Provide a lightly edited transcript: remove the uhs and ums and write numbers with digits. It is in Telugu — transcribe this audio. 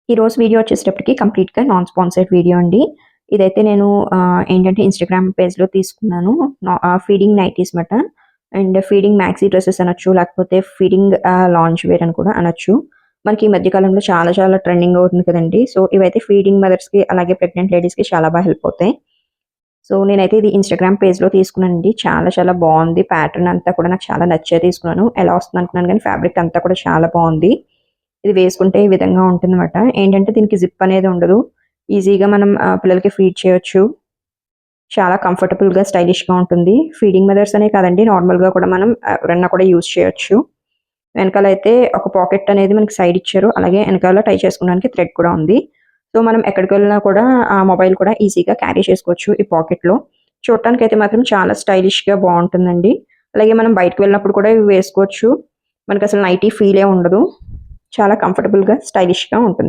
ఈరోజు వీడియో వచ్చేసేటప్పటికి కంప్లీట్‌గా నాన్ స్పాన్సర్డ్ వీడియో అండి. ఇదైతే నేను ఏంటంటే ఇన్‌స్టాగ్రామ్ పేజ్‌లో తీసుకున్నాను. ఫీడింగ్ నైటీస్ మాట. అండ్ ఫీడింగ్ మ్యాక్సీ డ్రెసెస్ అనొచ్చు. లేకపోతే ఫీడింగ్ లాంజ్ వేర్ అని కూడా అనొచ్చు. మనకి ఈ మధ్య కాలంలో చాలా చాలా ట్రెండింగ్ అవుతుంది కదండీ. సో, ఇవైతే ఫీడింగ్ మదర్స్‌కి అలాగే ప్రెగ్నెంట్ లేడీస్‌కి చాలా బాగా హెల్ప్ అవుతాయి. సో, నేనైతే ఇది ఇన్‌స్టాగ్రామ్ పేజ్‌లో తీసుకున్నానండి. చాలా చాలా బావుంది. ప్యాటర్న్ అంతా కూడా నాకు చాలా నచ్చే తీసుకున్నాను. ఎలా వస్తుందనుకున్నాను గానీ ఫ్యాబ్రిక్ అంతా కూడా చాలా బావుంది. ఇది వేసుకుంటే ఈ విధంగా ఉంటుందన్నమాట. ఏంటంటే దీనికి జిప్ అనేది ఉండదు. ఈజీగా మనం పిల్లలకి ఫీడ్ చేయొచ్చు. చాలా కంఫర్టబుల్‌గా, స్టైలిష్‌గా ఉంటుంది. ఫీడింగ్ మదర్స్ అనే కాదండి, నార్మల్‌గా కూడా మనం ఎవరన్నా కూడా యూజ్ చేయొచ్చు. వెనకాలైతే ఒక పాకెట్ అనేది మనకి సైడ్ ఇచ్చారు. అలాగే వెనకాల టై చేసుకోవడానికి థ్రెడ్ కూడా ఉంది. సో, మనం ఎక్కడికి వెళ్ళినా కూడా ఆ మొబైల్ కూడా ఈజీగా క్యారీ చేసుకోవచ్చు ఈ పాకెట్‌లో. చూడటానికైతే మాత్రం చాలా స్టైలిష్‌గా బావుంటుందండి. అలాగే మనం బయటకి వెళ్ళినప్పుడు కూడా ఇవి వేసుకోవచ్చు. మనకసలు నైటీ ఫీలే ఉండదు. చాలా కంఫర్టబుల్‌గా, స్టైలిష్‌గా ఉంటుంది.